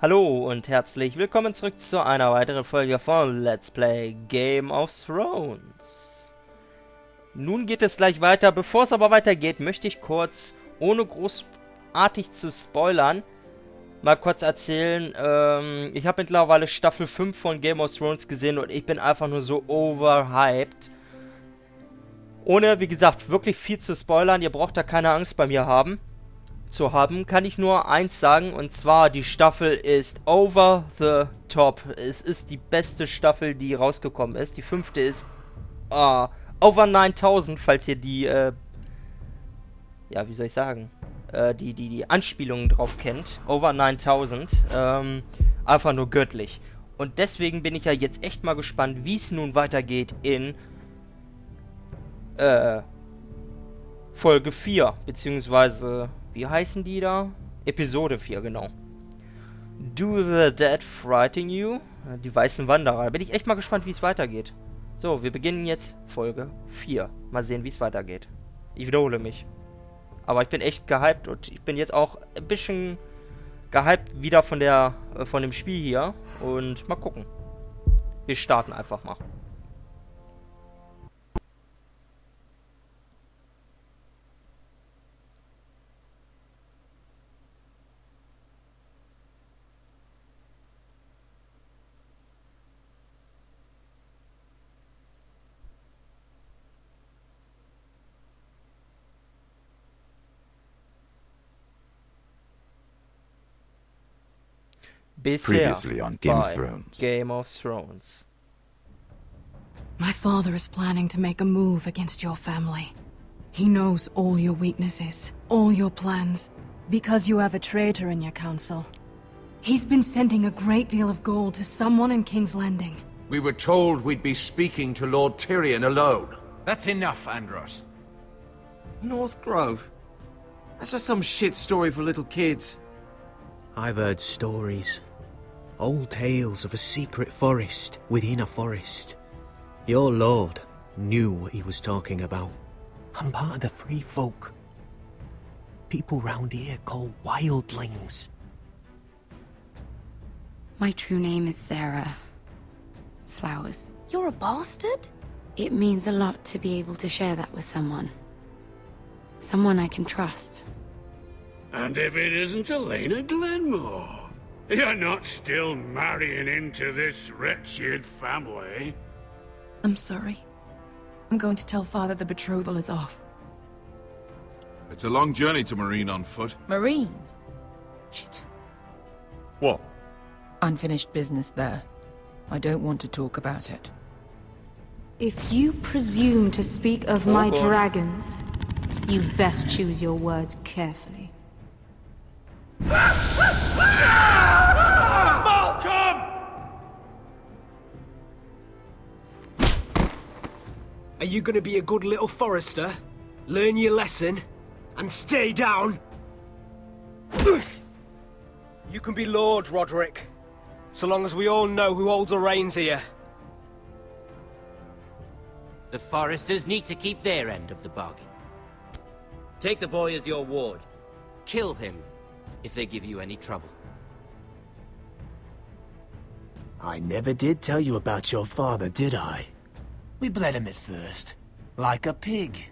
Hallo und herzlich willkommen zurück zu einer weiteren Folge von Let's Play Game of Thrones. Nun geht es gleich weiter. Bevor es aber weitergeht, möchte ich kurz, ohne großartig zu spoilern, mal kurz erzählen, ich habe mittlerweile Staffel 5 von Game of Thrones gesehen und ich bin einfach nur so overhyped. Ohne, wie gesagt, wirklich viel zu spoilern, ihr braucht da keine Angst bei mir haben. Kann ich nur eins sagen, und zwar, die Staffel ist over the top. Es ist die beste Staffel, die rausgekommen ist. Die 5. ist over 9000, falls ihr die, die Anspielungen drauf kennt. Over 9000, einfach nur göttlich. Und deswegen bin ich ja jetzt echt mal gespannt, wie es nun weitergeht in, Folge 4, beziehungsweise... Wie heißen die da? Episode 4, genau. Do the Dead Frighten You? Die weißen Wanderer. Da bin ich echt mal gespannt, wie es weitergeht. So, wir beginnen jetzt Folge 4. Mal sehen, wie es weitergeht. Ich wiederhole mich. Aber ich bin echt gehypt und ich bin jetzt auch ein bisschen gehypt wieder von dem Spiel hier. Und mal gucken. Wir starten einfach mal. Previously on Game of Thrones. Game of Thrones. My father is planning to make a move against your family. He knows all your weaknesses, all your plans, because you have a traitor in your council. He's been sending a great deal of gold to someone in King's Landing. We were told we'd be speaking to Lord Tyrion alone. That's enough, Andros. North Grove? That's just some shit story for little kids. I've heard stories. Old tales of a secret forest within a forest. Your lord knew what he was talking about. I'm part of the free folk. People round here call wildlings. My true name is Sarah Flowers. You're a bastard? It means a lot to be able to share that with someone. Someone I can trust. And if it isn't Elena Glenmore, you're not still marrying into this wretched family. I'm sorry. I'm going to tell Father the betrothal is off. It's a long journey to Marine on foot. Marine? Shit. What? Unfinished business there. I don't want to talk about it. If you presume to speak of my dragons, you best choose your words carefully. Malcolm! Are you gonna be a good little forester? Learn your lesson? And stay down? You can be Lord, Roderick. So long as we all know who holds the reins here. The foresters need to keep their end of the bargain. Take the boy as your ward. Kill him if they give you any trouble. I never did tell you about your father, did I? We bled him at first, like a pig.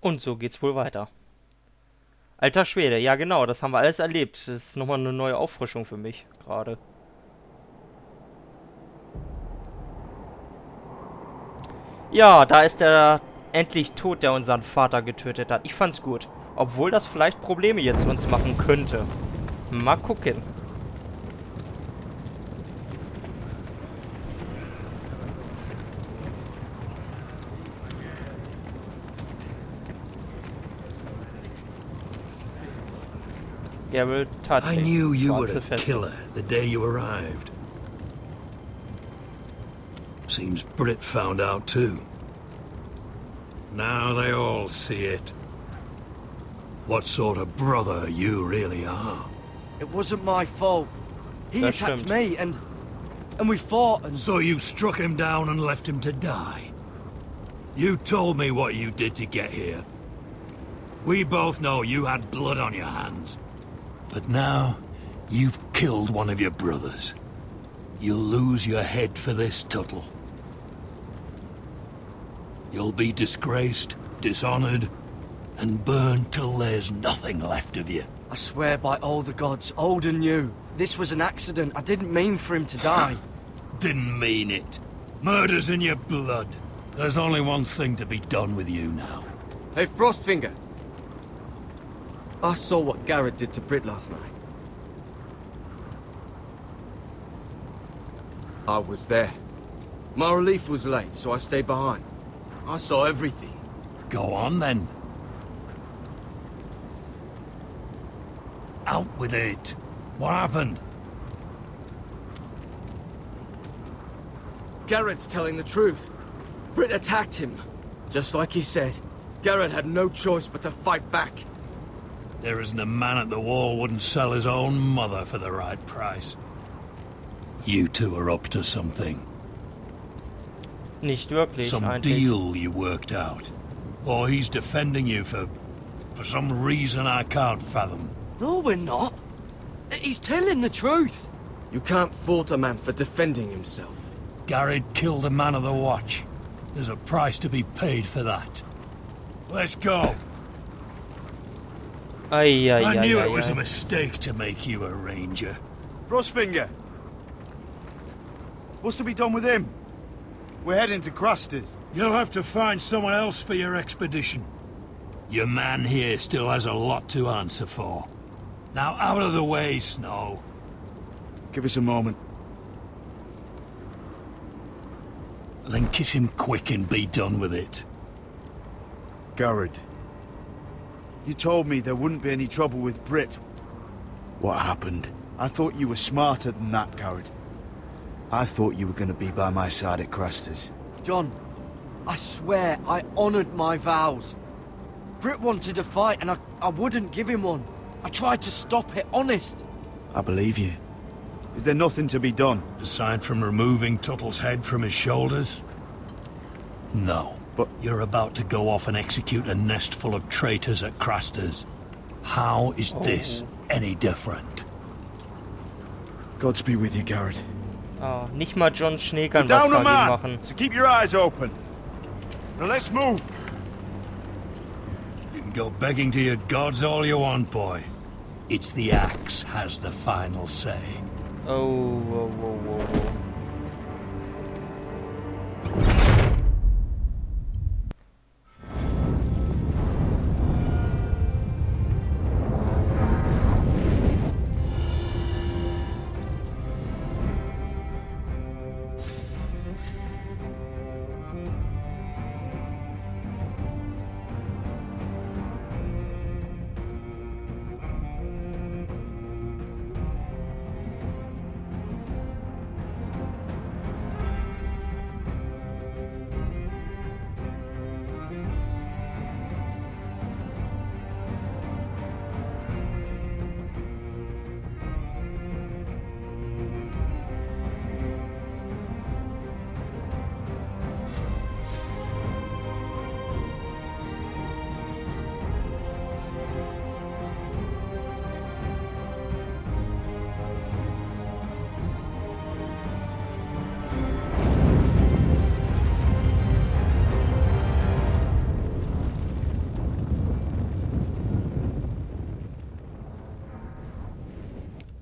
Und so geht's wohl weiter. Alter Schwede, ja genau, das haben wir alles erlebt. Das ist nochmal eine neue Auffrischung für mich gerade. Ja, da ist er endlich tot, der unseren Vater getötet hat. Ich fand's gut. Obwohl das vielleicht Probleme jetzt uns machen könnte. Mal gucken. I knew you were a killer the day you arrived. Seems Brit found out too. Now they all see it. What sort of brother you really are. It wasn't my fault. He That attacked stimmt. me and we fought and... So you struck him down and left him to die? You told me what you did to get here. We both know you had blood on your hands. But now, you've killed one of your brothers. You'll lose your head for this, Tuttle. You'll be disgraced, dishonored, and burned till there's nothing left of you. I swear by all the gods, old and new, this was an accident. I didn't mean for him to die. Didn't mean it. Murder's in your blood. There's only one thing to be done with you now. Hey, Frostfinger. I saw what Garrett did to Brit last night. I was there. My relief was late, so I stayed behind. I saw everything. Go on, then. Out with it. What happened? Garrett's telling the truth. Brit attacked him. Just like he said, Garrett had no choice but to fight back. There isn't a man at the wall wouldn't sell his own mother for the right price. You two are up to something. Nicht wirklich, Some eigentlich. deal you worked out. Or he's defending you for some reason I can't fathom. No, we're not. He's telling the truth. You can't fault a man for defending himself. Garrett killed a man of the watch. There's a price to be paid for that. Let's go. I knew it was a mistake to make you a ranger. Frostfinger. What's to be done with him? We're heading to Craster's. You'll have to find someone else for your expedition. Your man here still has a lot to answer for. Now out of the way, Snow. Give us a moment. Then kiss him quick and be done with it. Garrett. You told me there wouldn't be any trouble with Brit. What happened? I thought you were smarter than that, Garrett. I thought you were going to be by my side at Craster's. John, I swear I honored my vows. Brit wanted to fight and I wouldn't give him one. I tried to stop it, honest. I believe you. Is there nothing to be done? Aside from removing Tuttle's head from his shoulders? No. But you're about to go off and execute a nest full of traitors at Craster's. How is this any different? Gods be with you, Garrett. Oh, nicht mal John Schnee kann was dagegen machen. So keep your eyes open. Now let's move. You can go begging to your gods all you want, boy. It's the axe has the final say. Oh, whoa, whoa, whoa, whoa.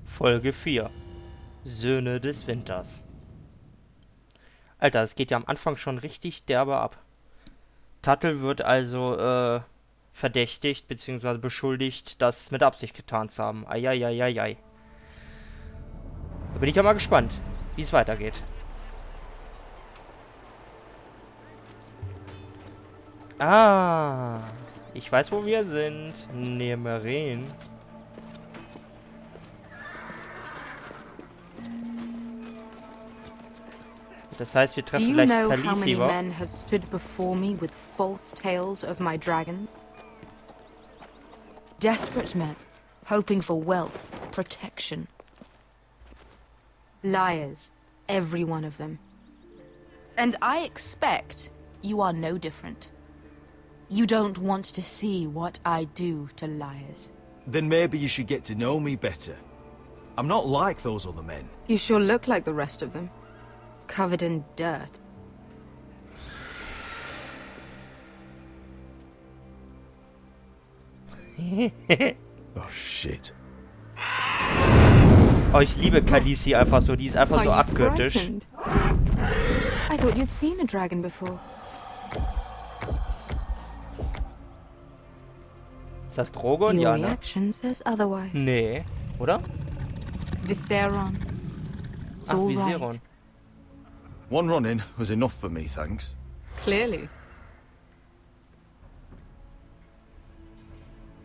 Folge 4. Söhne des Winters. Alter, es geht ja am Anfang schon richtig derbe ab. Tuttle wird also verdächtigt bzw. beschuldigt, das mit Absicht getan zu haben. Eieieiei. Da bin ich ja mal gespannt, wie es weitergeht. Ah, ich weiß, wo wir sind. Nemeren. Das heißt, wir Do treffen you gleich know how many Khaleesi, wa? men have stood before me with false tales of my dragons? Desperate men, hoping for wealth, protection. Liars, every one of them. And I expect you are no different. You don't want to see what I do to liars. Then maybe you should get to know me better. I'm not like those other men. You sure look like the rest of them. Covered in dirt. Oh shit. Oh, ich liebe Khaleesi einfach so. Die ist einfach so Are you abgöttisch. frightened? I thought you'd seen a dragon before. Ist das Drogon? Your Ja, ne? reaction says otherwise. Nee, oder? Viseron. It's Ach, all Viseron. right. One run-in was enough for me, thanks. Clearly.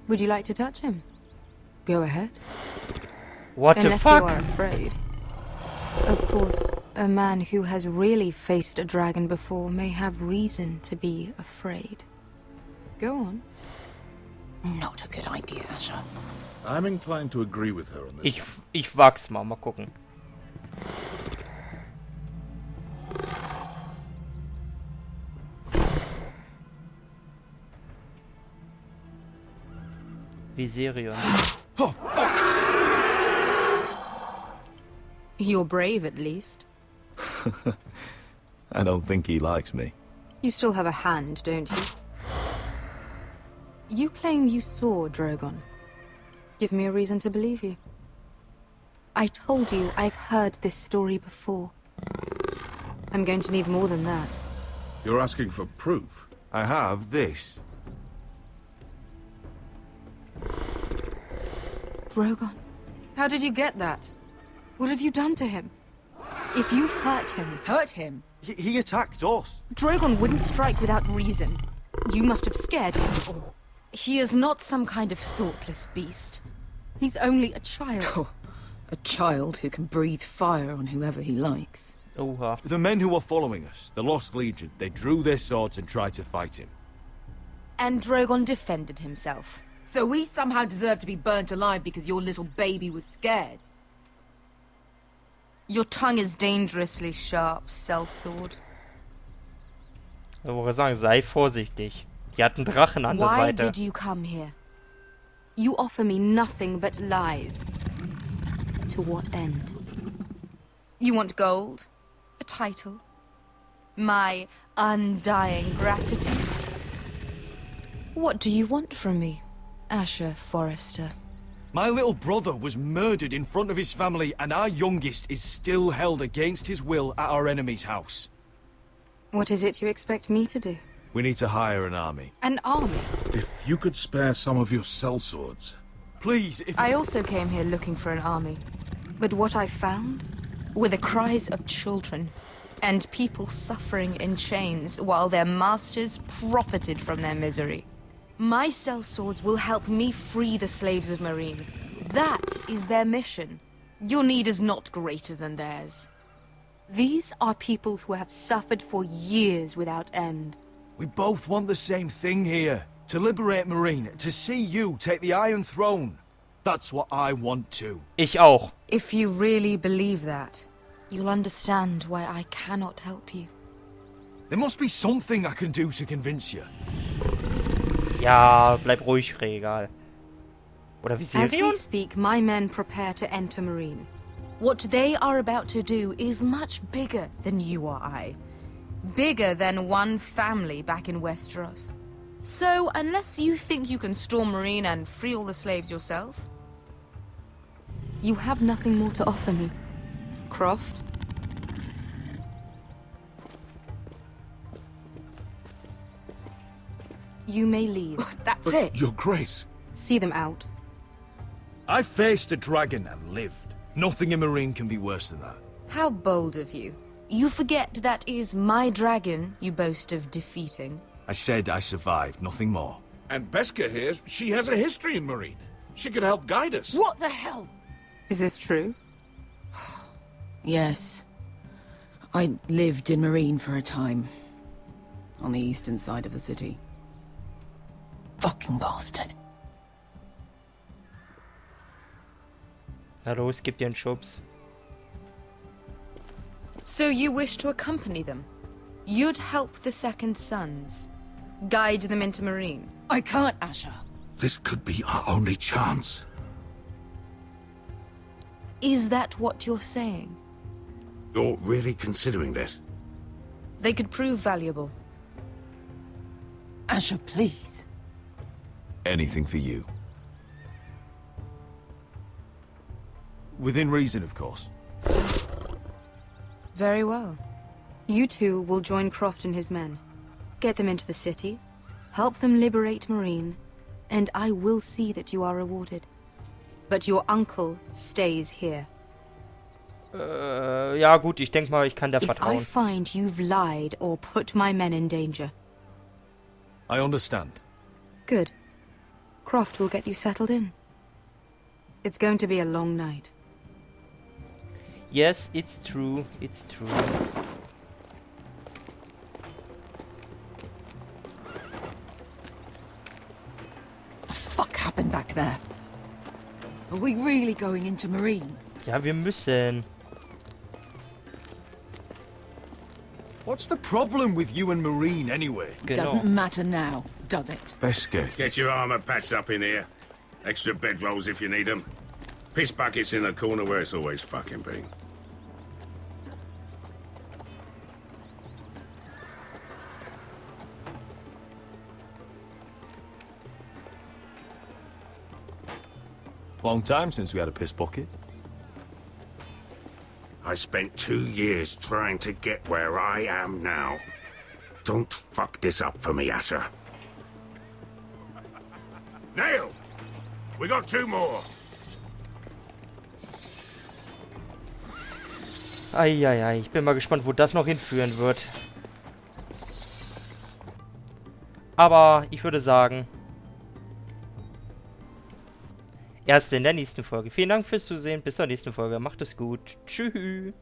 Would you like to touch him? Go ahead. What the Unless fuck? you are afraid. Of course, a man who has really faced a dragon before may have reason to be afraid. Go on. Not a good idea, Asher. I'm inclined to agree with her on this. Ich wag's mal gucken. Viserion. Oh, fuck! You're brave, at least. I don't think he likes me. You still have a hand, don't you? You claim you saw Drogon. Give me a reason to believe you. I told you I've heard this story before. I'm going to need more than that. You're asking for proof? I have this. Drogon, how did you get that? What have you done to him? If you've hurt him... Hurt him? He attacked us. Drogon wouldn't strike without reason. You must have scared him. Or he is not some kind of thoughtless beast. He's only a child. Oh, a child who can breathe fire on whoever he likes. Oha. The men who were following us, the Lost Legion, they drew their swords and tried to fight him. And Drogon defended himself. So we somehow deserve to be burnt alive because your little baby was scared? Your tongue is dangerously sharp, sellsword. Ich wollte sagen, sei vorsichtig. Die hat einen Drachen an der Why Seite. did you come here? You offer me nothing but lies. To what end? You want gold? A title? My undying gratitude? What do you want from me, Asher Forrester? My little brother was murdered in front of his family, and our youngest is still held against his will at our enemy's house. What is it you expect me to do? We need to hire an army. An army? If you could spare some of your sellswords. Please, if... I also came here looking for an army. But what I found were the cries of children and people suffering in chains while their masters profited from their misery. My sellswords will help me free the slaves of Meereen. That is their mission. Your need is not greater than theirs. These are people who have suffered for years without end. We both want the same thing here. To liberate Meereen, to see you take the Iron Throne. That's what I want too. Ich auch. If you really believe that, you'll understand why I cannot help you. There must be something I can do to convince you. Ja, bleib ruhig, Regal. Oder As we Viserion? speak, my men prepare to enter Meereen. What they are about to do is much bigger than you or I. Bigger than one family back in Westeros. So, unless you think you can storm Meereen and free all the slaves yourself, you have nothing more to offer me, Croft. You may leave. That's it. Your Grace. See them out. I faced a dragon and lived. Nothing in Meereen can be worse than that. How bold of you. You forget that is my dragon you boast of defeating. I said I survived, nothing more. And Beska here, she has a history in Meereen. She could help guide us. What the hell? Is this true? Yes. I lived in Marine for a time. On the eastern side of the city. Fucking bastard. Na los, gib dir einen Schubs. So you wish to accompany them? You'd help the Second Sons? Guide them into Marine? I can't, Asher. This could be our only chance. Is that what you're saying? You're really considering this? They could prove valuable. Asher, please. Anything for you. Within reason, of course. Very well. You two will join Croft and his men. Get them into the city, help them liberate Marine, and I will see that you are rewarded. But your uncle stays here. Ja gut, ich denke mal, ich kann der If I vertrauen. find you've lied or put my men in danger. I understand. Good. Croft will get you settled in. It's going to be a long night. Yes, it's true, it's true. What the fuck happened back there? Are we really going into Marine? Ja, wir müssen. What's the problem with you and Marine, anyway? Genau. Doesn't matter now, does it? Beskar. Get your armor patched up in here. Extra bedrolls if you need them. Piss buckets in the corner where it's always fucking been. Long time since we had a piss bucket. I spent 2 years trying to get where I am now. Don't fuck this up for me, Asher. Nail! We got 2 more. Eieiei, ich bin mal gespannt, wo das noch hinführen wird. Aber ich würde sagen, erst in der nächsten Folge. Vielen Dank fürs Zusehen. Bis zur nächsten Folge. Macht es gut. Tschüss.